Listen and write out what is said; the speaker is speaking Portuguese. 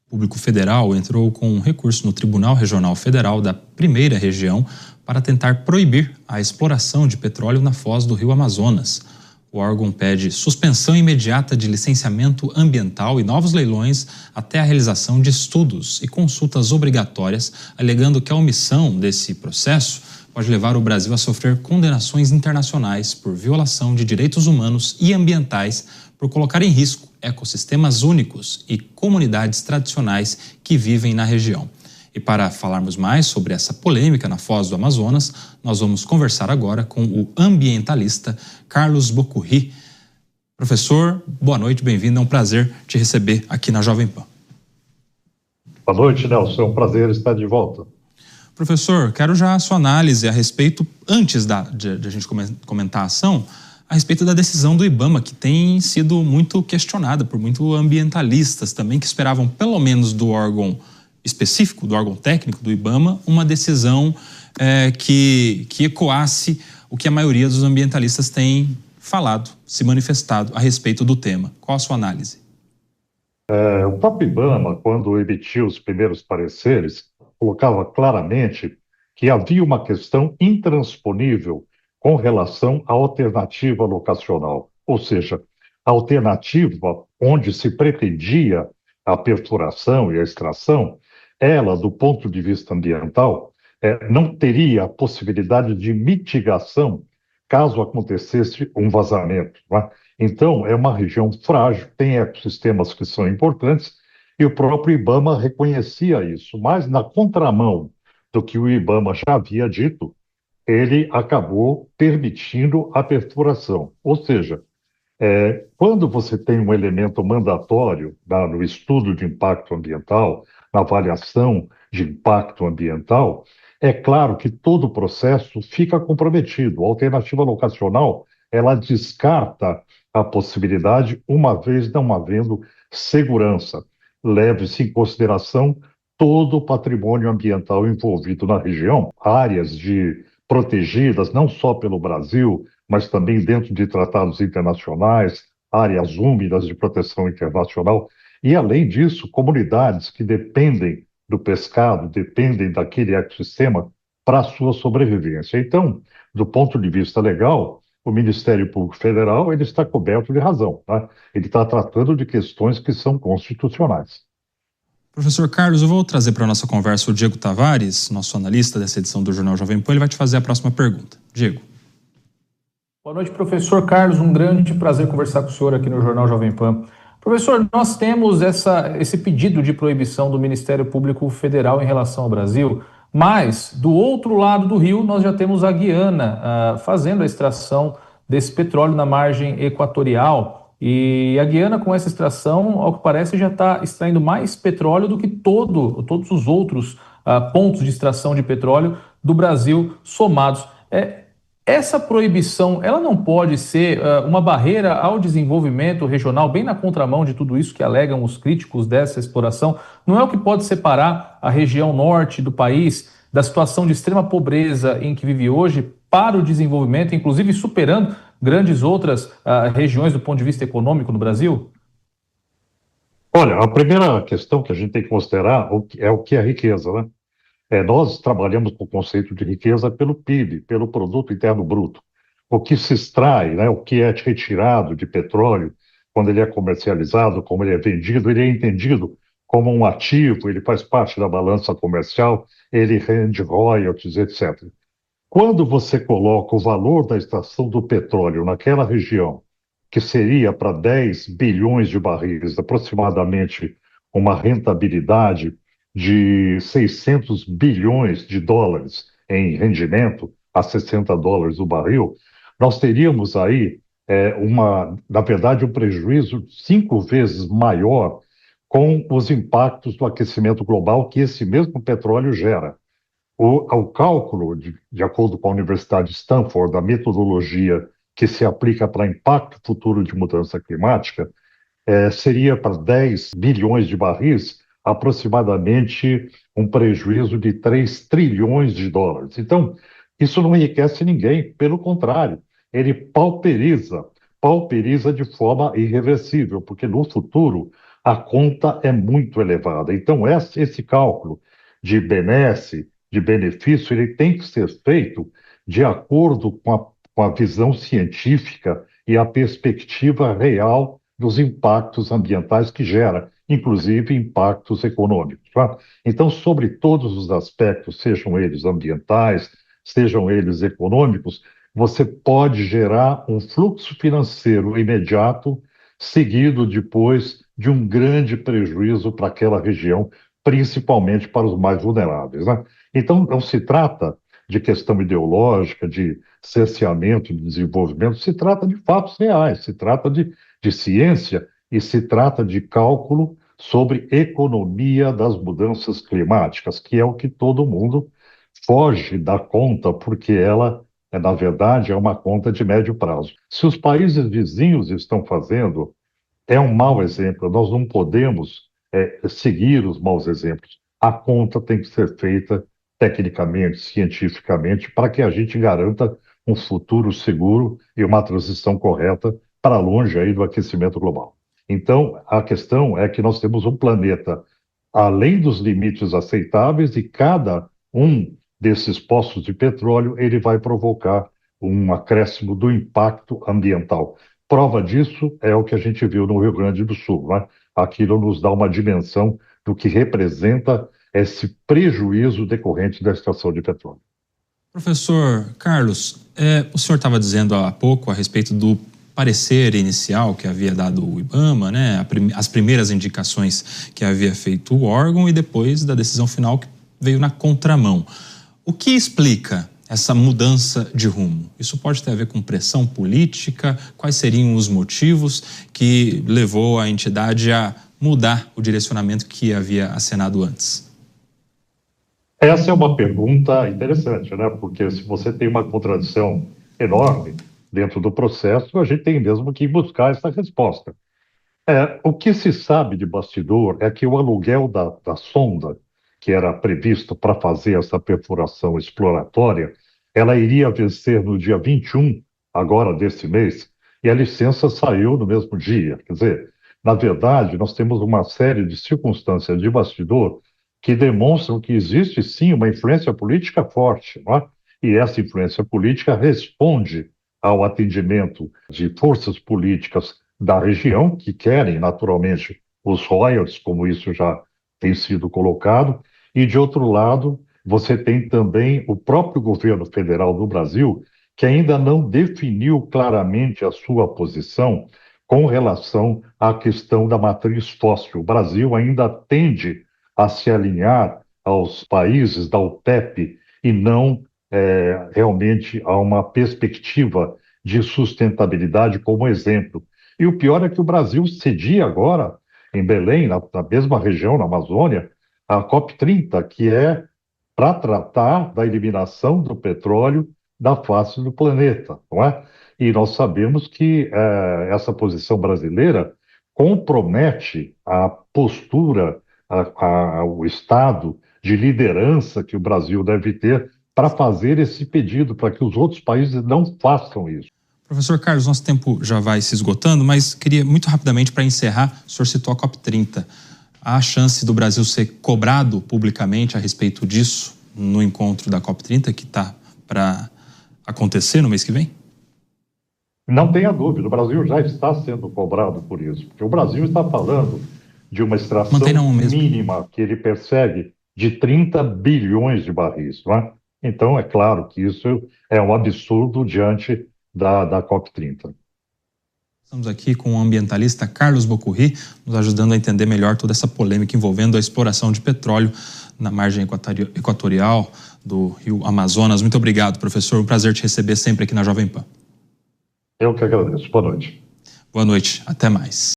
Público Federal entrou com um recurso no Tribunal Regional Federal da Primeira Região para tentar proibir a exploração de petróleo na foz do rio Amazonas. O órgão pede suspensão imediata de licenciamento ambiental e novos leilões até a realização de estudos e consultas obrigatórias, alegando que a omissão desse processo pode levar o Brasil a sofrer condenações internacionais por violação de direitos humanos e ambientais por colocar em risco ecossistemas únicos e comunidades tradicionais que vivem na região. E para falarmos mais sobre essa polêmica na Foz do Amazonas, nós vamos conversar agora com o ambientalista Carlos Bocurri. Professor, boa noite, bem-vindo, é um prazer te receber aqui na Jovem Pan. Boa noite, Nelson, é um prazer estar de volta. Professor, quero já a sua análise a respeito, antes de a gente comentar a ação, a respeito da decisão do IBAMA, que tem sido muito questionada por muitos ambientalistas também, que esperavam pelo menos do órgão específico, do órgão técnico do IBAMA, uma decisão que ecoasse o que a maioria dos ambientalistas tem falado, se manifestado a respeito do tema. Qual a sua análise? O próprio IBAMA, quando emitiu os primeiros pareceres, colocava claramente que havia uma questão intransponível com relação à alternativa locacional, ou seja, a alternativa onde se pretendia a perfuração e a extração, ela, do ponto de vista ambiental, não teria a possibilidade de mitigação caso acontecesse um vazamento, não é? Então, é uma região frágil, tem ecossistemas que são importantes, e o próprio IBAMA reconhecia isso, mas na contramão do que o IBAMA já havia dito, ele acabou permitindo a perfuração. Ou seja, quando você tem um elemento mandatório no estudo de impacto ambiental, na avaliação de impacto ambiental, é claro que todo o processo fica comprometido. A alternativa locacional, ela descarta a possibilidade, uma vez não havendo segurança. Leve-se em consideração todo o patrimônio ambiental envolvido na região, áreas protegidas não só pelo Brasil, mas também dentro de tratados internacionais, áreas úmidas de proteção internacional, e além disso, comunidades que dependem do pescado, dependem daquele ecossistema para a sua sobrevivência. Então, do ponto de vista legal, o Ministério Público Federal ele está coberto de razão, tá? Ele está tratando de questões que são constitucionais. Professor Carlos, eu vou trazer para a nossa conversa o Diego Tavares, nosso analista dessa edição do Jornal Jovem Pan. Ele vai te fazer a próxima pergunta. Diego. Boa noite, professor Carlos. Um grande prazer conversar com o senhor aqui no Jornal Jovem Pan. Professor, nós temos esse pedido de proibição do Ministério Público Federal em relação ao Brasil, mas do outro lado do rio nós já temos a Guiana fazendo a extração desse petróleo na margem equatorial. E a Guiana, com essa extração, ao que parece, já está extraindo mais petróleo do que todos os outros pontos de extração de petróleo do Brasil somados. Essa proibição, ela não pode ser uma barreira ao desenvolvimento regional, bem na contramão de tudo isso que alegam os críticos dessa exploração? Não é o que pode separar a região norte do país da situação de extrema pobreza em que vive hoje para o desenvolvimento, inclusive superando grandes outras regiões do ponto de vista econômico no Brasil? Olha, a primeira questão que a gente tem que considerar é o que é riqueza, né? Nós trabalhamos com o conceito de riqueza pelo PIB, pelo Produto Interno Bruto. O que se extrai, né, o que é retirado de petróleo, quando ele é comercializado, como ele é vendido, ele é entendido como um ativo, ele faz parte da balança comercial, ele rende royalties, etc. Quando você coloca o valor da extração do petróleo naquela região, que seria para 10 bilhões de barris, aproximadamente uma rentabilidade de 600 bilhões de dólares em rendimento, a 60 dólares o barril, nós teríamos aí, na verdade, um prejuízo 5 vezes maior com os impactos do aquecimento global que esse mesmo petróleo gera. O cálculo, de acordo com a Universidade de Stanford, da metodologia que se aplica para impacto futuro de mudança climática, seria para 10 bilhões de barris, aproximadamente um prejuízo de 3 trilhões de dólares. Então, isso não enriquece ninguém, pelo contrário, ele pauperiza de forma irreversível, porque no futuro a conta é muito elevada. Então, esse cálculo de benesse, de benefício, ele tem que ser feito de acordo com a visão científica e a perspectiva real dos impactos ambientais que gera, inclusive impactos econômicos. Tá? Então, sobre todos os aspectos, sejam eles ambientais, sejam eles econômicos, você pode gerar um fluxo financeiro imediato, seguido depois de um grande prejuízo para aquela região, principalmente para os mais vulneráveis. Né? Então, não se trata de questão ideológica, de cerceamento de desenvolvimento, se trata de fatos reais, se trata de ciência e se trata de cálculo sobre economia das mudanças climáticas, que é o que todo mundo foge da conta, porque ela, na verdade, é uma conta de médio prazo. Se os países vizinhos estão fazendo, é um mau exemplo. Nós não podemos seguir os maus exemplos. A conta tem que ser feita tecnicamente, cientificamente, para que a gente garanta um futuro seguro e uma transição correta para longe aí do aquecimento global. Então, a questão é que nós temos um planeta além dos limites aceitáveis e cada um desses poços de petróleo ele vai provocar um acréscimo do impacto ambiental. Prova disso é o que a gente viu no Rio Grande do Sul, né? Aquilo nos dá uma dimensão do que representa esse prejuízo decorrente da extração de petróleo. Professor Carlos, o senhor estava dizendo há pouco a respeito do parecer inicial que havia dado o IBAMA, né, as primeiras indicações que havia feito o órgão e depois da decisão final que veio na contramão. O que explica essa mudança de rumo? Isso pode ter a ver com pressão política? Quais seriam os motivos que levou a entidade a mudar o direcionamento que havia acenado antes? Essa é uma pergunta interessante, né? Porque se você tem uma contradição enorme dentro do processo, a gente tem mesmo que buscar essa resposta. O que se sabe de bastidor é que o aluguel da sonda, que era previsto para fazer essa perfuração exploratória, ela iria vencer no dia 21, agora desse mês, e a licença saiu no mesmo dia. Quer dizer, na verdade, nós temos uma série de circunstâncias de bastidor que demonstram que existe sim uma influência política forte, não é? E essa influência política responde ao atendimento de forças políticas da região, que querem naturalmente os royalties, como isso já tem sido colocado, e de outro lado, você tem também o próprio governo federal do Brasil, que ainda não definiu claramente a sua posição com relação à questão da matriz fóssil. O Brasil ainda tende a se alinhar aos países da OPEP e não realmente a uma perspectiva de sustentabilidade como exemplo. E o pior é que o Brasil cedia agora, em Belém, na mesma região, na Amazônia, a COP30, que é para tratar da eliminação do petróleo da face do planeta, não é? E nós sabemos que essa posição brasileira compromete a postura, o estado de liderança que o Brasil deve ter para fazer esse pedido, para que os outros países não façam isso. Professor Carlos, nosso tempo já vai se esgotando, mas queria muito rapidamente, para encerrar, o senhor citou a COP30. Há a chance do Brasil ser cobrado publicamente a respeito disso no encontro da COP30, que está para acontecer no mês que vem? Não tenha dúvida, o Brasil já está sendo cobrado por isso, porque o Brasil está falando de uma extração mínima que ele persegue de 30 bilhões de barris, não é? Então, é claro que isso é um absurdo diante da COP30. Estamos aqui com o ambientalista Carlos Bocurri, nos ajudando a entender melhor toda essa polêmica envolvendo a exploração de petróleo na margem equatorial do rio Amazonas. Muito obrigado, professor. Um prazer te receber sempre aqui na Jovem Pan. Eu que agradeço. Boa noite. Boa noite. Até mais.